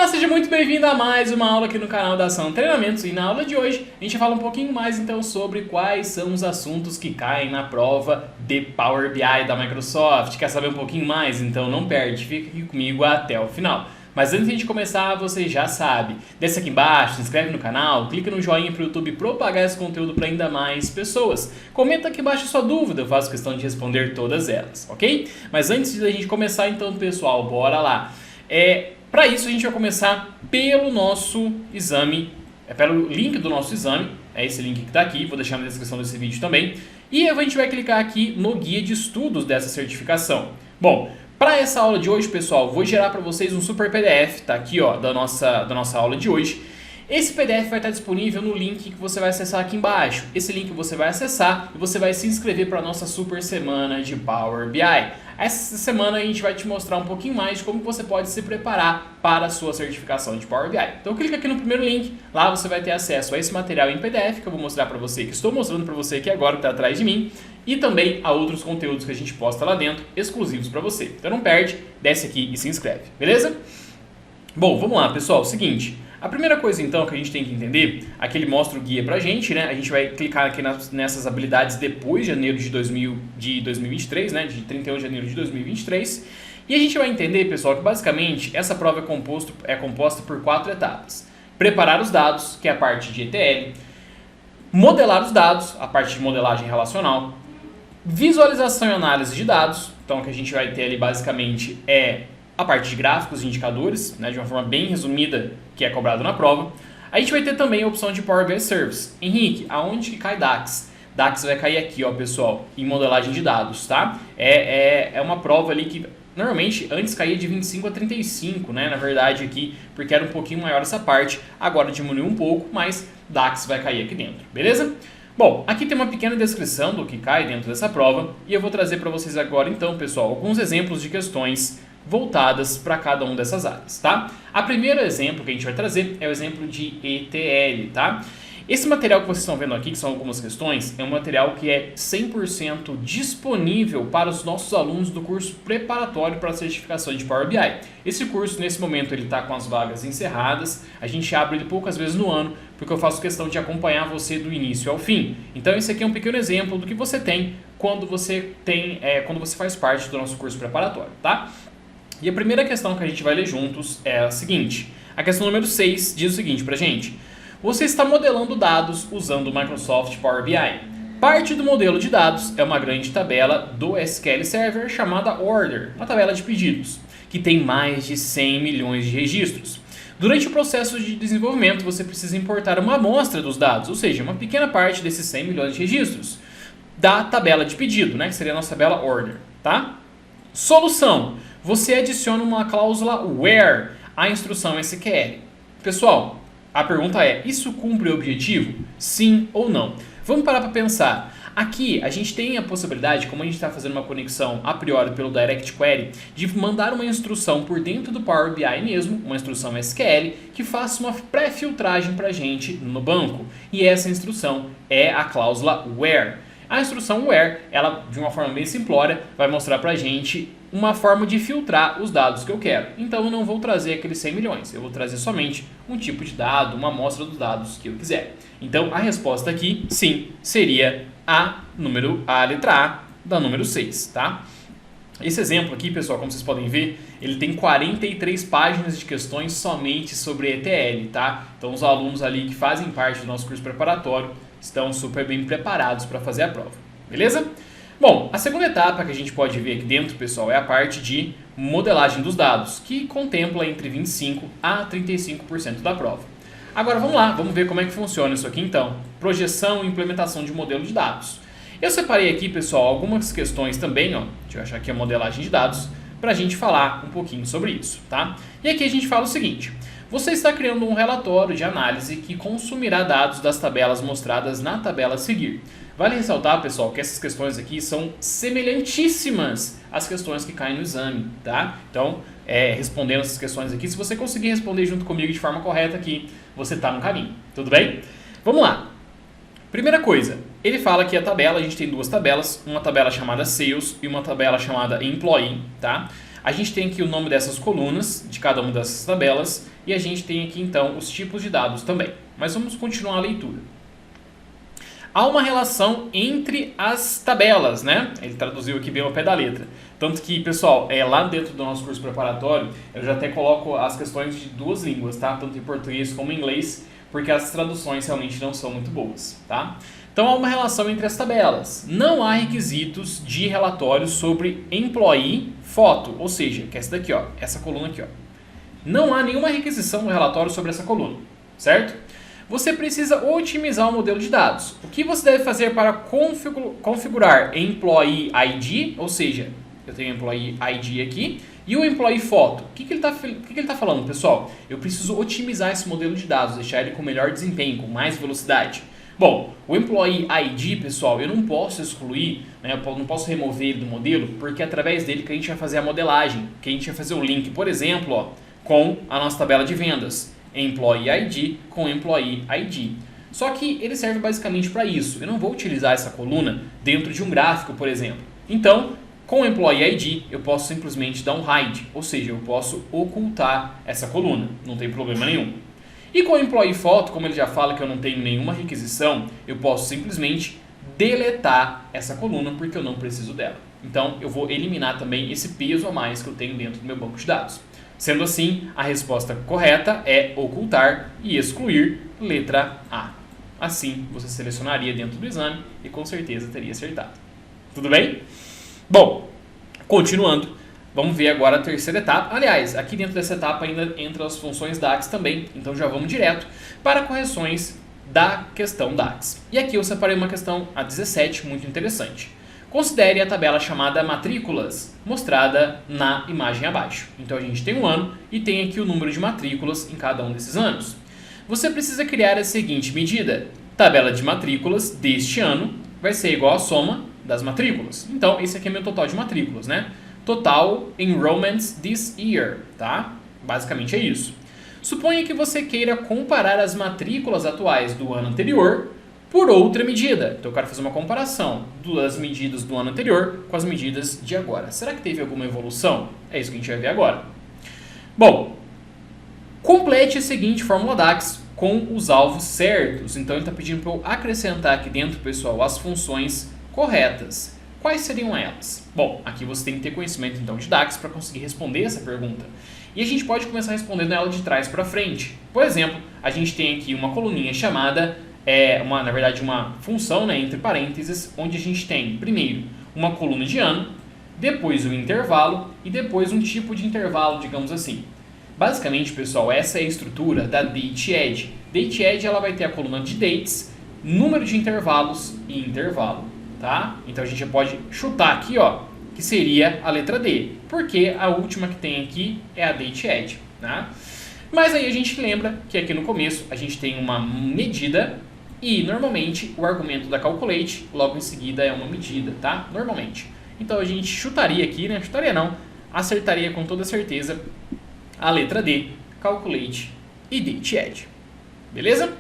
Olá, seja muito bem-vindo a mais uma aula aqui no canal da Ação Treinamentos. E na aula de hoje a gente fala um pouquinho mais então sobre quais são os assuntos que caem na prova de Power BI da Microsoft. Quer saber um pouquinho mais? Então não perde, fica aqui comigo até o final. Mas antes de a gente começar, você já sabe, desce aqui embaixo, se inscreve no canal, clica no joinha para o YouTube propagar esse conteúdo para ainda mais pessoas. Comenta aqui embaixo a sua dúvida, eu faço questão de responder todas elas, ok? Mas antes da gente começar então, pessoal, bora lá. Para isso a gente vai começar pelo nosso exame, pelo link do nosso exame, é esse link que está aqui, vou deixar na descrição desse vídeo também. E a gente vai clicar aqui no guia de estudos dessa certificação. Bom, para essa aula de hoje, pessoal, vou gerar para vocês um super PDF, tá aqui ó, da nossa aula de hoje. Esse PDF vai estar disponível no link que você vai acessar aqui embaixo. Esse link você vai acessar e você vai se inscrever para a nossa super semana de Power BI. Essa semana a gente vai te mostrar um pouquinho mais de como você pode se preparar para a sua certificação de Power BI. Então clica aqui no primeiro link, lá você vai ter acesso a esse material em PDF que eu vou mostrar para você, que estou mostrando para você aqui agora, que está atrás de mim, e também a outros conteúdos que a gente posta lá dentro, exclusivos para você. Então não perde, desce aqui e se inscreve, beleza? Bom, vamos lá pessoal, seguinte... A primeira coisa então que a gente tem que entender, aqui ele mostra o guia pra gente, né? A gente vai clicar aqui nessas habilidades depois de janeiro de 2023, né? De 31 de janeiro de 2023. E a gente vai entender, pessoal, que basicamente essa prova é composta por 4 etapas. Preparar os dados, que é a parte de ETL. Modelar os dados, a parte de modelagem relacional. Visualização e análise de dados, então o que a gente vai ter ali basicamente é a parte de gráficos e indicadores, né, de uma forma bem resumida, que é cobrado na prova. A gente vai ter também a opção de Power BI Service. Henrique, aonde que cai DAX? DAX vai cair aqui, ó, pessoal, em modelagem de dados, tá? É uma prova ali que normalmente antes caía de 25 a 35, né, na verdade aqui, porque era um pouquinho maior essa parte, agora diminuiu um pouco, mas DAX vai cair aqui dentro, beleza? Bom, aqui tem uma pequena descrição do que cai dentro dessa prova e eu vou trazer para vocês agora então, pessoal, alguns exemplos de questões voltadas para cada uma dessas áreas, tá? A primeiro exemplo que a gente vai trazer é o exemplo de ETL, tá? Esse material que vocês estão vendo aqui, que são algumas questões, é um material que é 100% disponível para os nossos alunos do curso preparatório para a certificação de Power BI. Esse curso, nesse momento, ele está com as vagas encerradas, a gente abre ele poucas vezes no ano, porque eu faço questão de acompanhar você do início ao fim. Então, esse aqui é um pequeno exemplo do que você tem quando você faz parte do nosso curso preparatório, tá? E a primeira questão que a gente vai ler juntos é a seguinte. A questão número 6 diz o seguinte pra gente. Você está modelando dados usando o Microsoft Power BI. Parte do modelo de dados é uma grande tabela do SQL Server chamada Order, uma tabela de pedidos, que tem mais de 100 milhões de registros. Durante o processo de desenvolvimento, você precisa importar uma amostra dos dados, ou seja, uma pequena parte desses 100 milhões de registros, da tabela de pedido, né, que seria a nossa tabela Order, tá? Solução. Você adiciona uma cláusula where à instrução SQL. Pessoal, a pergunta é, isso cumpre o objetivo? Sim ou não? Vamos parar para pensar. Aqui a gente tem a possibilidade, como a gente está fazendo uma conexão a priori pelo Direct Query, de mandar uma instrução por dentro do Power BI mesmo, uma instrução SQL, que faça uma pré-filtragem para a gente no banco. E essa instrução é a cláusula where. A instrução where, ela de uma forma bem simplória, vai mostrar para a gente uma forma de filtrar os dados que eu quero. Então eu não vou trazer aqueles 100 milhões, eu vou trazer somente um tipo de dado, uma amostra dos dados que eu quiser. Então a resposta aqui, sim, seria a letra A da número 6, tá? Esse exemplo aqui, pessoal, como vocês podem ver, ele tem 43 páginas de questões somente sobre ETL, tá? Então os alunos ali que fazem parte do nosso curso preparatório estão super bem preparados para fazer a prova, beleza? Bom, a segunda etapa que a gente pode ver aqui dentro, pessoal, é a parte de modelagem dos dados, que contempla entre 25% a 35% da prova. Agora vamos lá, vamos ver como é que funciona isso aqui então. Projeção e implementação de modelo de dados. Eu separei aqui, pessoal, algumas questões também, ó, deixa eu achar aqui a modelagem de dados, para a gente falar um pouquinho sobre isso, tá? E aqui a gente fala o seguinte. Você está criando um relatório de análise que consumirá dados das tabelas mostradas na tabela a seguir. Vale ressaltar, pessoal, que essas questões aqui são semelhantíssimas às questões que caem no exame, tá? Então, respondendo essas questões aqui, se você conseguir responder junto comigo de forma correta aqui, você está no caminho, tudo bem? Vamos lá. Primeira coisa, ele fala que a gente tem duas tabelas, uma tabela chamada Sales e uma tabela chamada Employee, tá? A gente tem aqui o nome dessas colunas, de cada uma dessas tabelas, e a gente tem aqui então os tipos de dados também. Mas vamos continuar a leitura. Há uma relação entre as tabelas, né? Ele traduziu aqui bem ao pé da letra. Tanto que, pessoal, lá dentro do nosso curso preparatório, eu já até coloco as questões de duas línguas, tá? Tanto em português como em inglês, porque as traduções realmente não são muito boas, tá? Então, há uma relação entre as tabelas. Não há requisitos de relatório sobre employee foto, ou seja, que é essa daqui, ó, essa coluna aqui, ó. Não há nenhuma requisição no relatório sobre essa coluna, certo? Você precisa otimizar o modelo de dados. O que você deve fazer para configurar Employee ID, ou seja, eu tenho Employee ID aqui, e o Employee Photo. O que ele está falando, pessoal? Eu preciso otimizar esse modelo de dados, deixar ele com melhor desempenho, com mais velocidade. Bom, o Employee ID, pessoal, eu não posso excluir, né, eu não posso remover ele do modelo, porque é através dele que a gente vai fazer a modelagem, que a gente vai fazer o link, por exemplo, ó, com a nossa tabela de vendas. Employee ID com Employee ID. Só que ele serve basicamente para isso. Eu não vou utilizar essa coluna dentro de um gráfico, por exemplo. Então, com Employee ID, eu posso simplesmente dar um hide, ou seja, eu posso ocultar essa coluna, não tem problema nenhum. E com Employee Photo, como ele já fala que eu não tenho nenhuma requisição, eu posso simplesmente deletar essa coluna porque eu não preciso dela. Então, eu vou eliminar também esse peso a mais que eu tenho dentro do meu banco de dados. Sendo assim, a resposta correta é ocultar e excluir, letra A. Assim, você selecionaria dentro do exame e com certeza teria acertado. Tudo bem? Bom, continuando, vamos ver agora a terceira etapa. Aliás, aqui dentro dessa etapa ainda entram as funções DAX também, então já vamos direto para correções da questão DAX. E aqui eu separei uma questão, a 17, muito interessante. Considere a tabela chamada matrículas, mostrada na imagem abaixo. Então a gente tem um ano e tem aqui o número de matrículas em cada um desses anos. Você precisa criar a seguinte medida. Tabela de matrículas deste ano vai ser igual à soma das matrículas. Então esse aqui é meu total de matrículas, né? Total enrollments this year, tá? Basicamente é isso. Suponha que você queira comparar as matrículas atuais do ano anterior por outra medida. Então eu quero fazer uma comparação das medidas do ano anterior com as medidas de agora. Será que teve alguma evolução? É isso que a gente vai ver agora. Bom, complete a seguinte fórmula DAX com os alvos certos. Então ele está pedindo para eu acrescentar aqui dentro, pessoal, as funções corretas. Quais seriam elas? Bom, aqui você tem que ter conhecimento então de DAX para conseguir responder essa pergunta. E a gente pode começar respondendo ela de trás para frente. Por exemplo, a gente tem aqui uma coluninha chamada na verdade, uma função, né, entre parênteses, onde a gente tem, primeiro, uma coluna de ano, depois um intervalo e depois um tipo de intervalo, digamos assim. Basicamente, pessoal, essa é a estrutura da DateEd. DateEd ela vai ter a coluna de dates, número de intervalos e intervalo, tá? Então a gente já pode chutar aqui, ó, que seria a letra D, porque a última que tem aqui é a DateEd, né? Mas aí a gente lembra que aqui no começo a gente tem uma medida e normalmente o argumento da calculate logo em seguida é uma medida, tá? Normalmente. Então a gente chutaria aqui, né? Chutaria não, acertaria com toda certeza a letra D, calculate e DateEd. Beleza?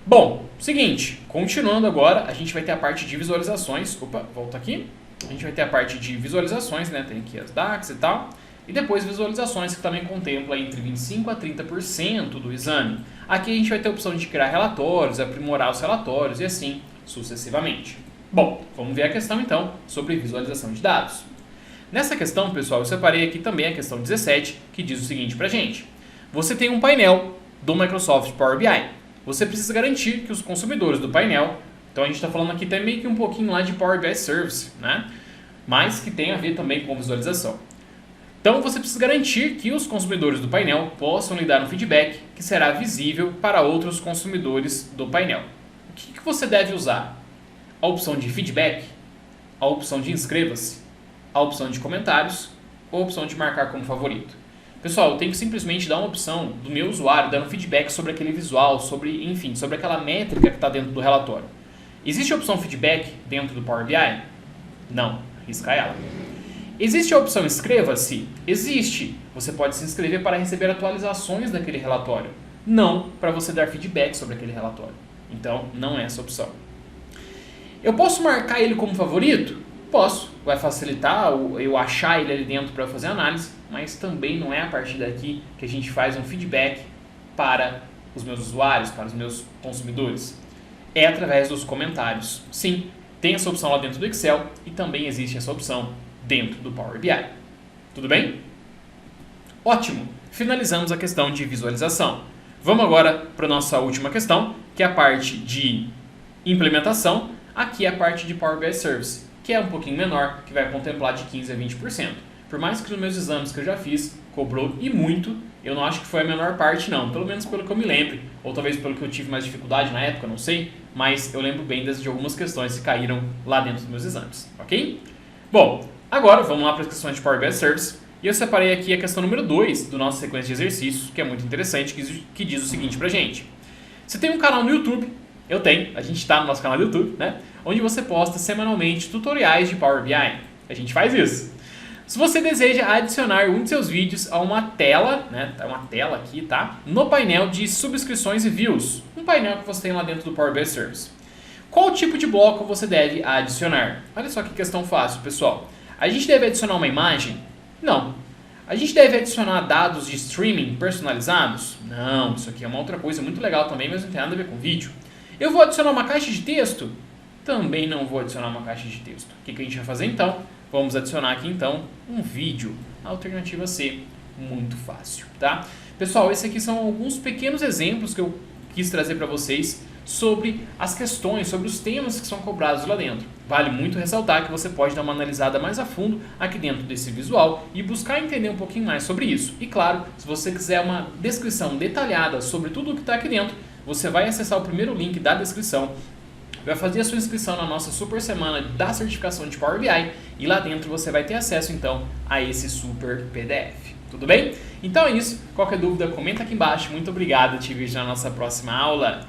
Bom, seguinte, continuando agora, a gente vai ter a parte de visualizações. Opa, volta aqui. A gente vai ter a parte de visualizações, né? Tem aqui as DAX e tal. E depois visualizações, que também contempla entre 25% a 30% do exame. Aqui a gente vai ter a opção de criar relatórios, aprimorar os relatórios e assim sucessivamente. Bom, vamos ver a questão então sobre visualização de dados. Nessa questão, pessoal, eu separei aqui também a questão 17, que diz o seguinte pra gente. Você tem um painel do Microsoft Power BI. Você precisa garantir que os consumidores do painel, então a gente está falando aqui também que um pouquinho lá de Power BI Service, né? Mas que tem a ver também com visualização. Então você precisa garantir que os consumidores do painel possam lhe dar um feedback que será visível para outros consumidores do painel. O que você deve usar? A opção de feedback, a opção de inscreva-se, a opção de comentários ou a opção de marcar como favorito. Pessoal, eu tenho que simplesmente dar uma opção do meu usuário dando feedback sobre aquele visual, sobre aquela métrica que está dentro do relatório. Existe a opção feedback dentro do Power BI? Não, risca ela. Existe a opção inscreva-se? Existe. Você pode se inscrever para receber atualizações daquele relatório. Não para você dar feedback sobre aquele relatório. Então, não é essa opção. Eu posso marcar ele como favorito? Posso. vai facilitar eu achar ele ali dentro para fazer análise, mas também não é a partir daqui que a gente faz um feedback para os meus usuários, para os meus consumidores. É através dos comentários. Sim, tem essa opção lá dentro do Excel e também existe essa opção dentro do Power BI. Tudo bem? Ótimo! Finalizamos a questão de visualização. Vamos agora para a nossa última questão, que é a parte de implementação. Aqui é a parte de Power BI Service, que é um pouquinho menor, que vai contemplar de 15% a 20%. Por mais que nos meus exames que eu já fiz, cobrou e muito, eu não acho que foi a menor parte não, pelo menos pelo que eu me lembre, ou talvez pelo que eu tive mais dificuldade na época, não sei, mas eu lembro bem de algumas questões que caíram lá dentro dos meus exames, ok? Bom, agora vamos lá para as questões de Power BI Service, e eu separei aqui a questão número 2 do nosso sequência de exercícios, que é muito interessante, que diz o seguinte pra gente. Você tem um canal no YouTube, eu tenho, a gente está no nosso canal do YouTube, né? Onde você posta semanalmente tutoriais de Power BI. A gente faz isso. Se você deseja adicionar um de seus vídeos a uma tela, né? Uma tela aqui, tá? No painel de subscrições e views. Um painel que você tem lá dentro do Power BI Service. Qual tipo de bloco você deve adicionar? Olha só que questão fácil, pessoal. A gente deve adicionar uma imagem? Não. A gente deve adicionar dados de streaming personalizados? Não. Isso aqui é uma outra coisa muito legal também, mas não tem nada a ver com vídeo. Eu vou adicionar uma caixa de texto? Também não vou adicionar uma caixa de texto. O que a gente vai fazer então? Vamos adicionar aqui então um vídeo. Alternativa C, muito fácil, tá? Pessoal, esses aqui são alguns pequenos exemplos que eu quis trazer para vocês sobre as questões, sobre os temas que são cobrados lá dentro. Vale muito ressaltar que você pode dar uma analisada mais a fundo aqui dentro desse visual e buscar entender um pouquinho mais sobre isso. E claro, se você quiser uma descrição detalhada sobre tudo o que está aqui dentro, você vai acessar o primeiro link da descrição, vai fazer a sua inscrição na nossa super semana da certificação de Power BI e lá dentro você vai ter acesso então a esse super PDF. Tudo bem? Então é isso. Qualquer dúvida, comenta aqui embaixo. Muito obrigado. Te vejo na nossa próxima aula.